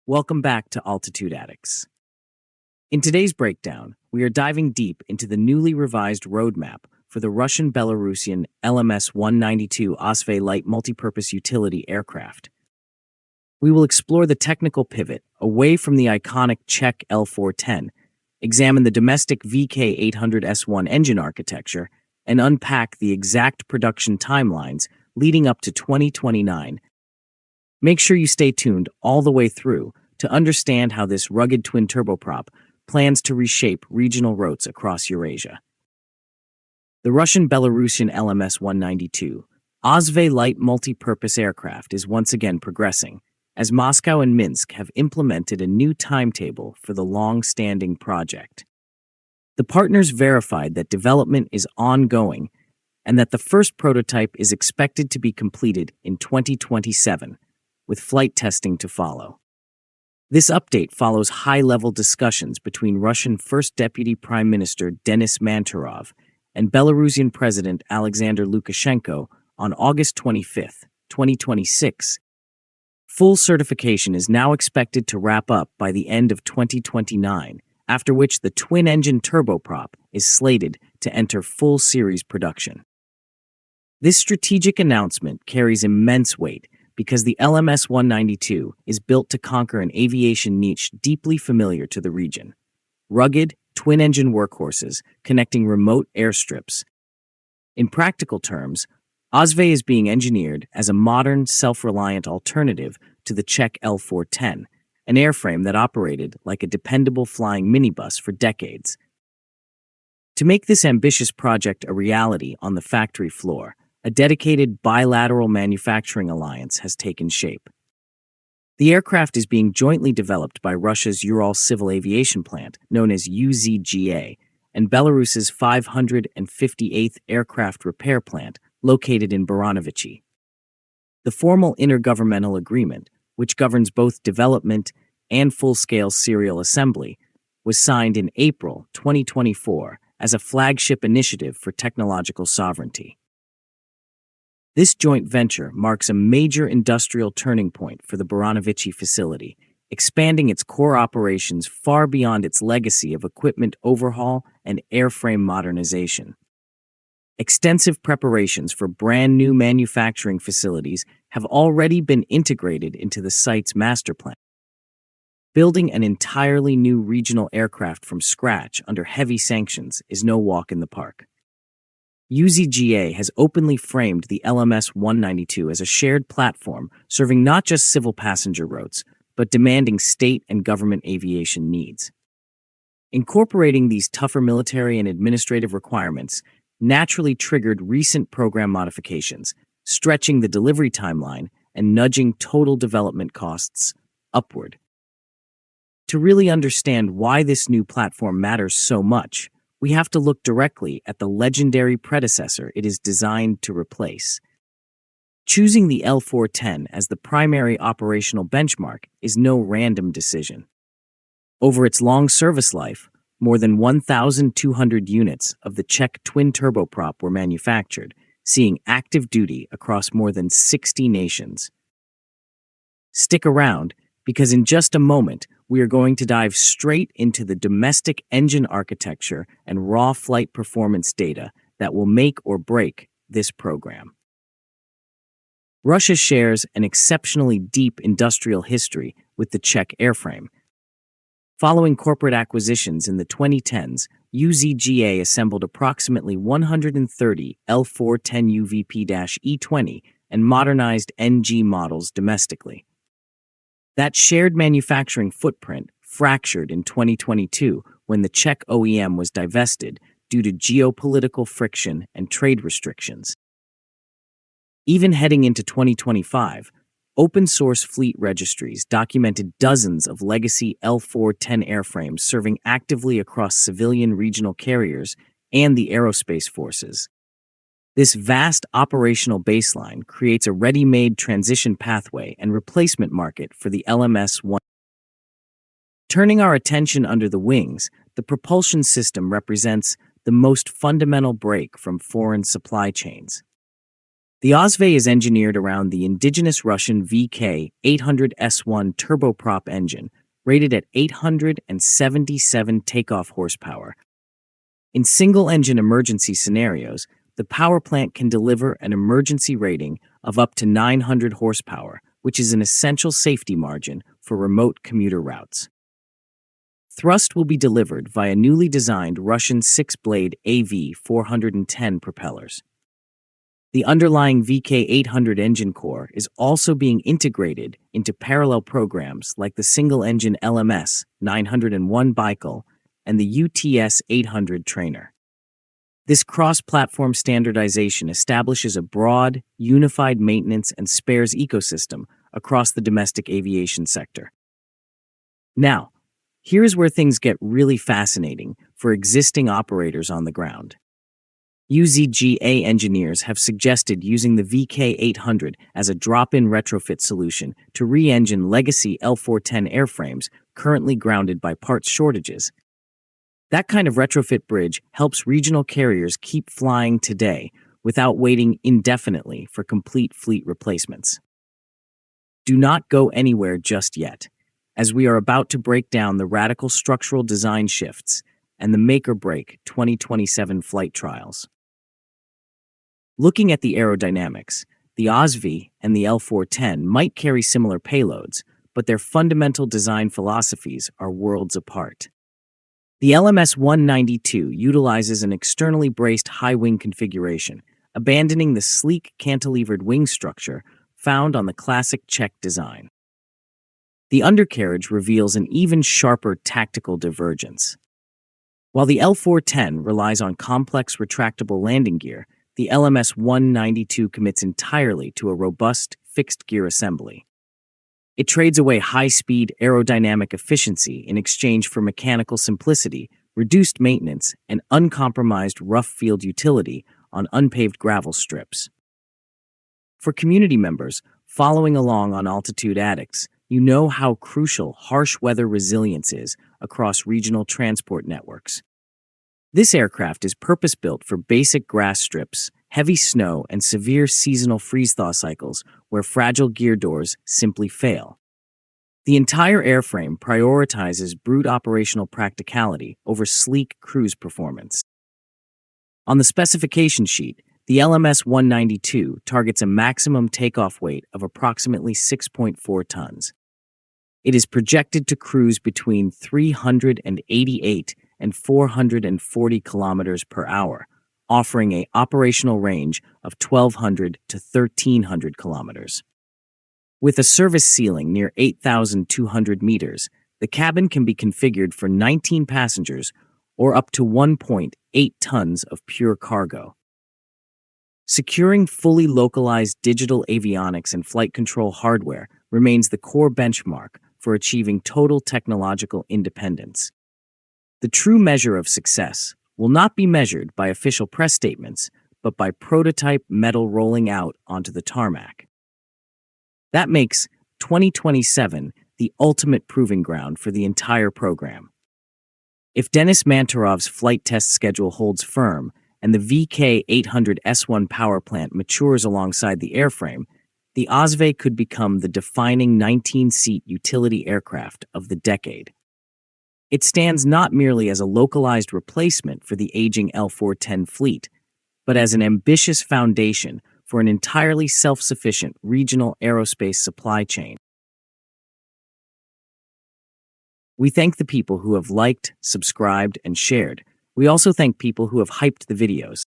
Welcome back to Altitude Addicts. In today's breakdown, we are diving deep into the newly revised roadmap for the Russian Belarusian LMS-192 Osvey light multipurpose utility aircraft. We will explore the technical pivot away from the iconic Czech L-410, examine the domestic VK800S1 engine architecture, and unpack the exact production timelines leading up to 2029. Make sure you stay tuned all the way through to understand how this rugged twin turboprop plans to reshape regional routes across Eurasia. The Russian-Belarusian LMS-192 Osvey light multi-purpose aircraft is once again progressing, as Moscow and Minsk have implemented a new timetable for the long-standing project. The partners verified that development is ongoing and that the first prototype is expected to be completed in 2027, with flight testing to follow. This update follows high-level discussions between Russian First Deputy Prime Minister Denis Manturov and Belarusian President Alexander Lukashenko on August 25, 2026. Full certification is now expected to wrap up by the end of 2029, after which the twin-engine turboprop is slated to enter full series production. This strategic announcement carries immense weight because the LMS-192 is built to conquer an aviation niche deeply familiar to the region: rugged, twin-engine workhorses connecting remote airstrips. In practical terms, Osvey is being engineered as a modern, self-reliant alternative to the Czech L-410, an airframe that operated like a dependable flying minibus for decades. To make this ambitious project a reality on the factory floor, a dedicated bilateral manufacturing alliance has taken shape. The aircraft is being jointly developed by Russia's Ural Civil Aviation Plant, known as UZGA, and Belarus's 558th Aircraft Repair Plant, located in Baranovichy. The formal intergovernmental agreement, which governs both development and full-scale serial assembly, was signed in April 2024 as a flagship initiative for technological sovereignty. This joint venture marks a major industrial turning point for the Baranovichy facility, expanding its core operations far beyond its legacy of equipment overhaul and airframe modernization. Extensive preparations for brand new manufacturing facilities have already been integrated into the site's master plan. Building an entirely new regional aircraft from scratch under heavy sanctions is no walk in the park. UZGA has openly framed the LMS-192 as a shared platform serving not just civil passenger routes, but demanding state and government aviation needs. Incorporating these tougher military and administrative requirements naturally triggered recent program modifications, stretching the delivery timeline and nudging total development costs upward. To really understand why this new platform matters so much, we have to look directly at the legendary predecessor it is designed to replace. Choosing the L-410 as the primary operational benchmark is no random decision. Over its long service life, more than 1,200 units of the Czech twin turboprop were manufactured, seeing active duty across more than 60 nations. Stick around, because in just a moment, we are going to dive straight into the domestic engine architecture and raw flight performance data that will make or break this program. Russia shares an exceptionally deep industrial history with the Czech airframe. Following corporate acquisitions in the 2010s, UZGA assembled approximately 130 L-410 UVP-E20 and modernized NG models domestically. That shared manufacturing footprint fractured in 2022 when the Czech OEM was divested due to geopolitical friction and trade restrictions. Even heading into 2025, open-source fleet registries documented dozens of legacy L-410 airframes serving actively across civilian regional carriers and the aerospace forces. This vast operational baseline creates a ready-made transition pathway and replacement market for the LMS-1. Turning our attention under the wings, the propulsion system represents the most fundamental break from foreign supply chains. The Osvey is engineered around the indigenous Russian VK-800S1 turboprop engine, rated at 877 takeoff horsepower. In single-engine emergency scenarios, the power plant can deliver an emergency rating of up to 900 horsepower, which is an essential safety margin for remote commuter routes. Thrust will be delivered via newly designed Russian 6-blade AV-410 propellers. The underlying VK-800 engine core is also being integrated into parallel programs like the single-engine LMS-901 Baikal and the UTS-800 trainer. This cross-platform standardization establishes a broad, unified maintenance and spares ecosystem across the domestic aviation sector. Now, here's where things get really fascinating for existing operators on the ground. UZGA engineers have suggested using the VK-800 as a drop-in retrofit solution to re-engine legacy L-410 airframes currently grounded by parts shortages. That kind of retrofit bridge helps regional carriers keep flying today without waiting indefinitely for complete fleet replacements. Do not go anywhere just yet, as we are about to break down the radical structural design shifts and the make-or-break 2027 flight trials. Looking at the aerodynamics, the Osvey and the L-410 might carry similar payloads, but their fundamental design philosophies are worlds apart. The LMS-192 utilizes an externally braced high-wing configuration, abandoning the sleek cantilevered wing structure found on the classic Czech design. The undercarriage reveals an even sharper tactical divergence. While the L-410 relies on complex retractable landing gear, the LMS-192 commits entirely to a robust, fixed-gear assembly. It trades away high-speed aerodynamic efficiency in exchange for mechanical simplicity, reduced maintenance, and uncompromised rough field utility on unpaved gravel strips. For community members following along on Altitude Addicts, you know how crucial harsh weather resilience is across regional transport networks. This aircraft is purpose-built for basic grass strips, heavy snow, and severe seasonal freeze-thaw cycles where fragile gear doors simply fail. The entire airframe prioritizes brute operational practicality over sleek cruise performance. On the specification sheet, the LMS-192 targets a maximum takeoff weight of approximately 6.4 tons. It is projected to cruise between 388 and 440 kilometers per hour, offering an operational range of 1,200 to 1,300 kilometers. With a service ceiling near 8,200 meters, the cabin can be configured for 19 passengers or up to 1.8 tons of pure cargo. Securing fully localized digital avionics and flight control hardware remains the core benchmark for achieving total technological independence. The true measure of success will not be measured by official press statements, but by prototype metal rolling out onto the tarmac. That makes 2027 the ultimate proving ground for the entire program. If Denis Manturov's flight test schedule holds firm and the VK-800S1 power plant matures alongside the airframe, the Osvey could become the defining 19-seat utility aircraft of the decade. It stands not merely as a localized replacement for the aging L-410 fleet, but as an ambitious foundation for an entirely self-sufficient regional aerospace supply chain. We thank the people who have liked, subscribed, and shared. We also thank people who have hyped the videos.